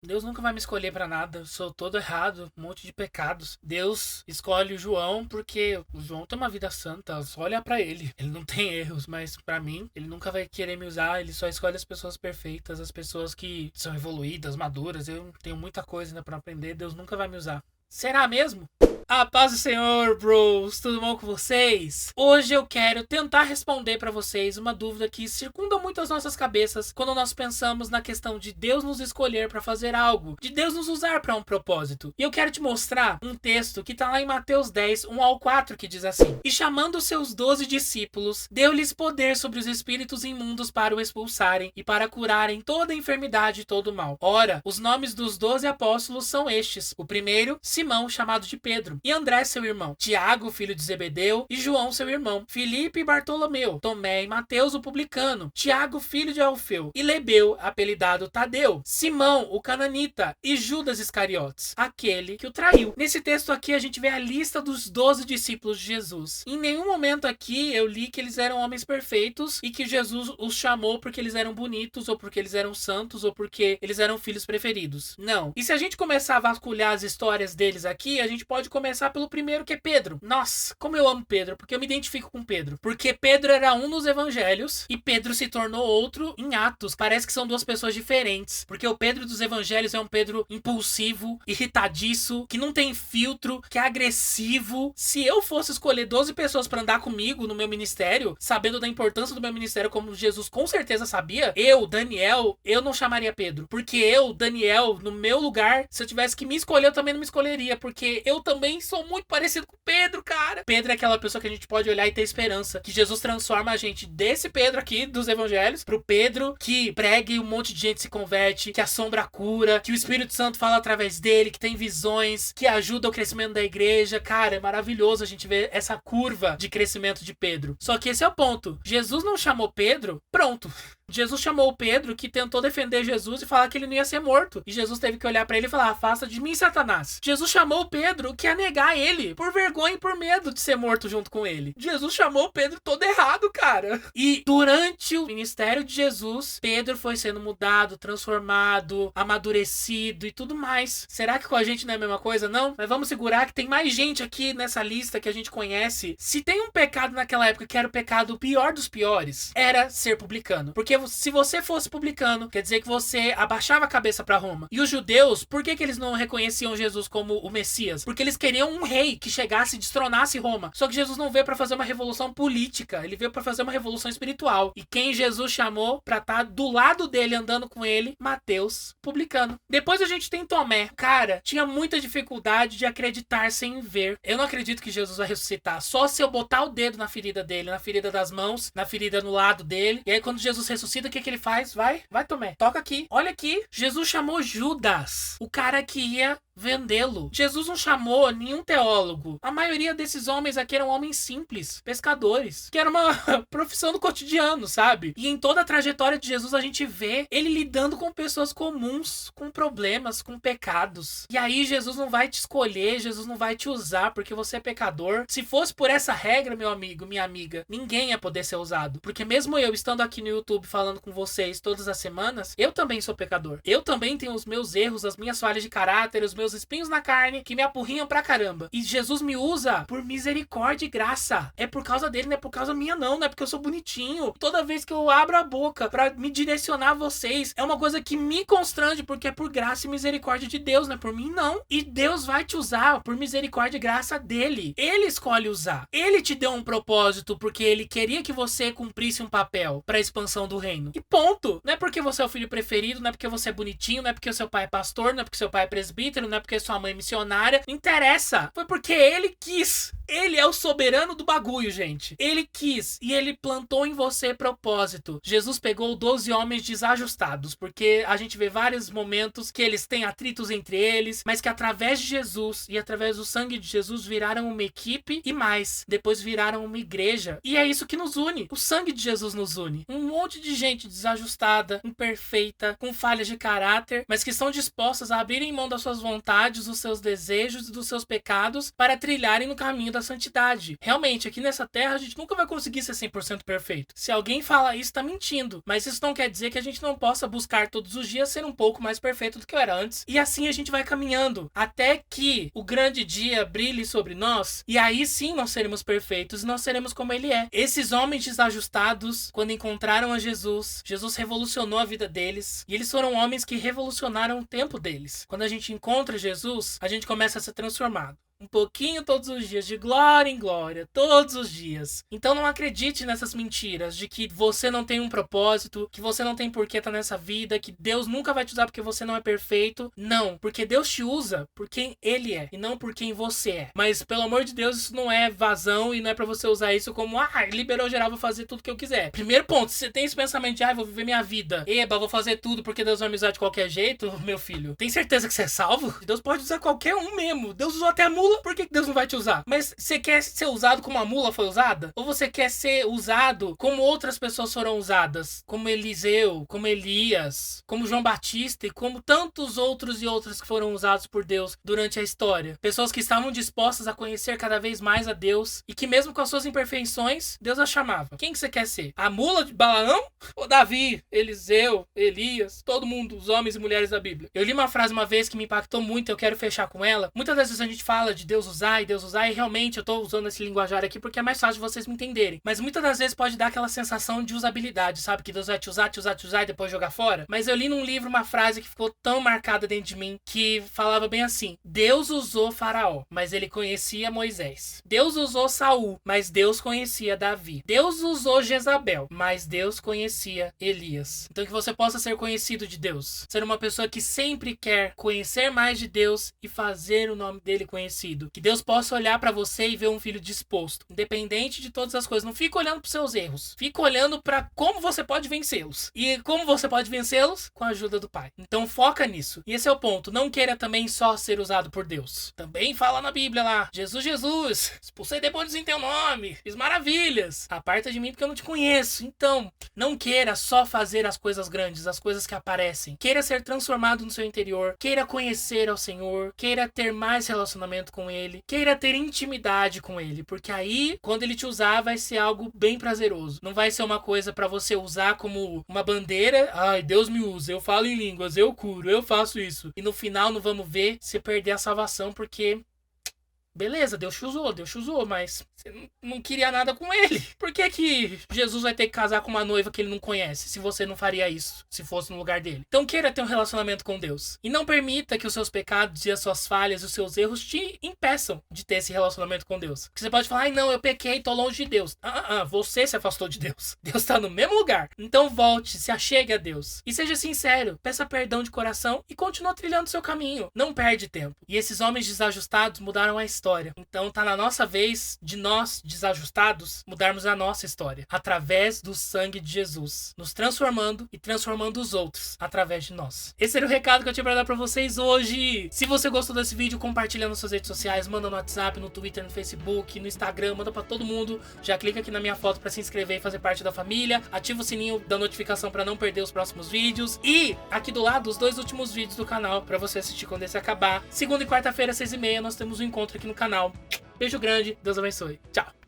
Deus nunca vai me escolher pra nada. Eu sou todo errado, um monte de pecados. Deus escolhe o João porque o João tem uma vida santa. Só olhar pra ele. Ele não tem erros, mas pra mim, ele nunca vai querer me usar. Ele só escolhe as pessoas perfeitas, as pessoas que são evoluídas, maduras. Eu tenho muita coisa ainda pra aprender. Deus nunca vai me usar. Será mesmo? A paz do Senhor, bros! Tudo bom com vocês? Hoje eu quero tentar responder pra vocês uma dúvida que circunda muito as nossas cabeças quando nós pensamos na questão de Deus nos escolher pra fazer algo, de Deus nos usar pra um propósito. E eu quero te mostrar um texto que tá lá em Mateus 10, 1 ao 4, que diz assim: E chamando os seus 12 discípulos, deu-lhes poder sobre os espíritos imundos para o expulsarem e para curarem toda enfermidade e todo mal. Ora, os nomes dos 12 apóstolos são estes: o primeiro, Simão, chamado de Pedro, e André, seu irmão, Tiago, filho de Zebedeu, e João, seu irmão, Filipe e Bartolomeu, Tomé e Mateus, o publicano, Tiago, filho de Alfeu, e Lebeu, apelidado Tadeu, Simão, o cananita, e Judas Iscariotes, aquele que o traiu. Nesse texto aqui a gente vê a lista dos 12 discípulos de Jesus. Em nenhum momento aqui eu li que eles eram homens perfeitos e que Jesus os chamou porque eles eram bonitos, ou porque eles eram santos, ou porque eles eram filhos preferidos. Não. E se a gente começar a vasculhar as histórias deles aqui, a gente pode começar pelo primeiro, que é Pedro. Nossa, como eu amo Pedro, porque eu me identifico com Pedro. Porque Pedro era um nos evangelhos e Pedro se tornou outro em Atos. Parece que são duas pessoas diferentes. Porque o Pedro dos evangelhos é um Pedro impulsivo, irritadiço, que não tem filtro, que é agressivo. Se eu fosse escolher 12 pessoas pra andar comigo no meu ministério, sabendo da importância do meu ministério, como Jesus com certeza sabia, eu, Daniel, eu não chamaria Pedro. Porque eu, Daniel, no meu lugar, se eu tivesse que me escolher, eu também não me escolheria. Porque eu também sou muito parecido com Pedro, cara. Pedro é aquela pessoa que a gente pode olhar e ter esperança. Que Jesus transforma a gente desse Pedro aqui, dos evangelhos, pro Pedro que prega e um monte de gente se converte, que assombra a cura, que o Espírito Santo fala através dele, que tem visões, que ajuda o crescimento da igreja. Cara, é maravilhoso a gente ver essa curva de crescimento de Pedro. Só que esse é o ponto. Jesus não chamou Pedro, pronto. Jesus chamou o Pedro, que tentou defender Jesus e falar que ele não ia ser morto. E Jesus teve que olhar pra ele e falar: afasta de mim, Satanás. Jesus chamou o Pedro, que ia negar ele, por vergonha e por medo de ser morto junto com ele. Jesus chamou o Pedro todo errado, cara. E durante o ministério de Jesus, Pedro foi sendo mudado, transformado, amadurecido e tudo mais. Será que com a gente não é a mesma coisa, não? Mas vamos segurar que tem mais gente aqui nessa lista que a gente conhece. Se tem um pecado naquela época que era o pecado pior dos piores, era ser publicano. Porque se você fosse publicano, quer dizer que você abaixava a cabeça pra Roma. E os judeus, por que eles não reconheciam Jesus como o Messias? Porque eles queriam um rei que chegasse e destronasse Roma. Só que Jesus não veio pra fazer uma revolução política, ele veio pra fazer uma revolução espiritual. E quem Jesus chamou pra estar do lado dele, andando com ele? Mateus, publicano. Depois a gente tem Tomé. Cara, tinha muita dificuldade de acreditar sem ver. Eu não acredito que Jesus vai ressuscitar. Só se eu botar o dedo na ferida dele, na ferida das mãos, na ferida no lado dele. E aí quando Jesus ressuscita, o que ele faz? Vai, Tomé. Toca aqui. Olha aqui. Jesus chamou Judas, o cara que ia vendê-lo. Jesus não chamou nenhum teólogo. A maioria desses homens aqui eram homens simples, pescadores, que era uma profissão do cotidiano, sabe? E em toda a trajetória de Jesus a gente vê ele lidando com pessoas comuns, com problemas, com pecados. E aí Jesus não vai te escolher, Jesus não vai te usar porque você é pecador. Se fosse por essa regra, meu amigo, minha amiga, ninguém ia poder ser usado. Porque mesmo eu estando aqui no YouTube falando com vocês todas as semanas, eu também sou pecador. Eu também tenho os meus erros, as minhas falhas de caráter, os meus espinhos na carne que me apurrinham pra caramba. E Jesus me usa por misericórdia e graça. É por causa dele, não é por causa minha não é porque eu sou bonitinho. Toda vez que eu abro a boca pra me direcionar a vocês, é uma coisa que me constrange, porque é por graça e misericórdia de Deus, não é por mim não. E Deus vai te usar por misericórdia e graça dele. Ele escolhe usar. Ele te deu um propósito porque ele queria que você cumprisse um papel pra expansão do reino. E ponto. Não é porque você é o filho preferido, não é porque você é bonitinho, não é porque seu pai é pastor, não é porque seu pai é presbítero, não é porque sua mãe é missionária. Não interessa. Foi porque ele quis. Ele é o soberano do bagulho, gente. Ele quis e ele plantou em você propósito. Jesus pegou 12 homens desajustados, porque a gente vê vários momentos que eles têm atritos entre eles, mas que através de Jesus e através do sangue de Jesus viraram uma equipe e mais, depois viraram uma igreja. E é isso que nos une. O sangue de Jesus nos une. Um monte de gente desajustada, imperfeita, com falhas de caráter, mas que estão dispostas a abrirem mão das suas vontades, dos seus desejos e dos seus pecados para trilharem no caminho da da santidade. Realmente, aqui nessa terra a gente nunca vai conseguir ser 100% perfeito. Se alguém fala isso, tá mentindo. Mas isso não quer dizer que a gente não possa buscar todos os dias ser um pouco mais perfeito do que eu era antes. E assim a gente vai caminhando até que o grande dia brilhe sobre nós. E aí sim nós seremos perfeitos e nós seremos como ele é. Esses homens desajustados, quando encontraram a Jesus, Jesus revolucionou a vida deles. E eles foram homens que revolucionaram o tempo deles. Quando a gente encontra Jesus, a gente começa a ser transformado. Um pouquinho todos os dias, de glória em glória, todos os dias. Então não acredite nessas mentiras de que você não tem um propósito, que você não tem por que estar nessa vida, que Deus nunca vai te usar porque você não é perfeito. Não, porque Deus te usa por quem Ele é e não por quem você é. Mas pelo amor de Deus, isso não é vazão e não é pra você usar isso como, liberou geral, vou fazer tudo que eu quiser. Primeiro ponto, se você tem esse pensamento de, vou viver minha vida, vou fazer tudo porque Deus vai me usar de qualquer jeito, meu filho, tem certeza que você é salvo? Deus pode usar qualquer um mesmo. Deus usou até a mula. Por que Deus não vai te usar? Mas você quer ser usado como a mula foi usada? Ou você quer ser usado como outras pessoas foram usadas? Como Eliseu, como Elias, como João Batista e como tantos outros e outras que foram usados por Deus durante a história. Pessoas que estavam dispostas a conhecer cada vez mais a Deus e que mesmo com as suas imperfeições, Deus a chamava. Quem que você quer ser? A mula de Balaão? Ou Davi, Eliseu, Elias, todo mundo, os homens e mulheres da Bíblia? Eu li uma frase uma vez que me impactou muito, eu quero fechar com ela. Muitas das vezes a gente fala de Deus usar, e realmente eu tô usando esse linguajar aqui porque é mais fácil de vocês me entenderem. Mas muitas das vezes pode dar aquela sensação de usabilidade, sabe? Que Deus vai te usar e depois jogar fora. Mas eu li num livro uma frase que ficou tão marcada dentro de mim, que falava bem assim: Deus usou Faraó, mas ele conhecia Moisés. Deus usou Saul, mas Deus conhecia Davi. Deus usou Jezabel, mas Deus conhecia Elias. Então que você possa ser conhecido de Deus. Ser uma pessoa que sempre quer conhecer mais de Deus e fazer o nome dele conhecido. Que Deus possa olhar pra você e ver um filho disposto, independente de todas as coisas. Não fica olhando pros seus erros, fica olhando pra como você pode vencê-los. E como você pode vencê-los? Com a ajuda do Pai. Então foca nisso. E esse é o ponto. Não queira também só ser usado por Deus. Também fala na Bíblia lá: Jesus, expulsei demônios em teu nome, fiz maravilhas. Aparta de mim porque eu não te conheço. Então, não queira só fazer as coisas grandes, as coisas que aparecem. Queira ser transformado no seu interior, queira conhecer ao Senhor, queira ter mais relacionamento com Ele, queira ter intimidade com Ele, porque aí, quando Ele te usar, vai ser algo bem prazeroso. Não vai ser uma coisa pra você usar como uma bandeira. Deus me usa, eu falo em línguas, eu curo, eu faço isso. E no final não vamos ver você perder a salvação, porque beleza, Deus te usou, mas você não queria nada com ele. Por que Jesus vai ter que casar com uma noiva que ele não conhece, se você não faria isso, se fosse no lugar dele? Então queira ter um relacionamento com Deus. E não permita que os seus pecados e as suas falhas e os seus erros te impeçam de ter esse relacionamento com Deus. Porque você pode falar: não, eu pequei, tô longe de Deus. Você se afastou de Deus. Deus tá no mesmo lugar. Então volte, se achegue a Deus. E seja sincero, peça perdão de coração e continue trilhando seu caminho. Não perde tempo. E esses homens desajustados mudaram a história. Então tá na nossa vez de nós, desajustados, mudarmos a nossa história através do sangue de Jesus, nos transformando e transformando os outros através de nós. Esse era o recado que eu tinha pra dar pra vocês hoje. Se você gostou desse vídeo, compartilha nas suas redes sociais, manda no WhatsApp, no Twitter, no Facebook, no Instagram, manda pra todo mundo. Já clica aqui na minha foto pra se inscrever e fazer parte da família. Ativa o sininho da notificação pra não perder os próximos vídeos. E aqui do lado, os 2 últimos vídeos do canal pra você assistir quando esse acabar. Segunda e quarta-feira, 6h30, nós temos um encontro aqui no canal. Beijo grande, Deus abençoe. Tchau!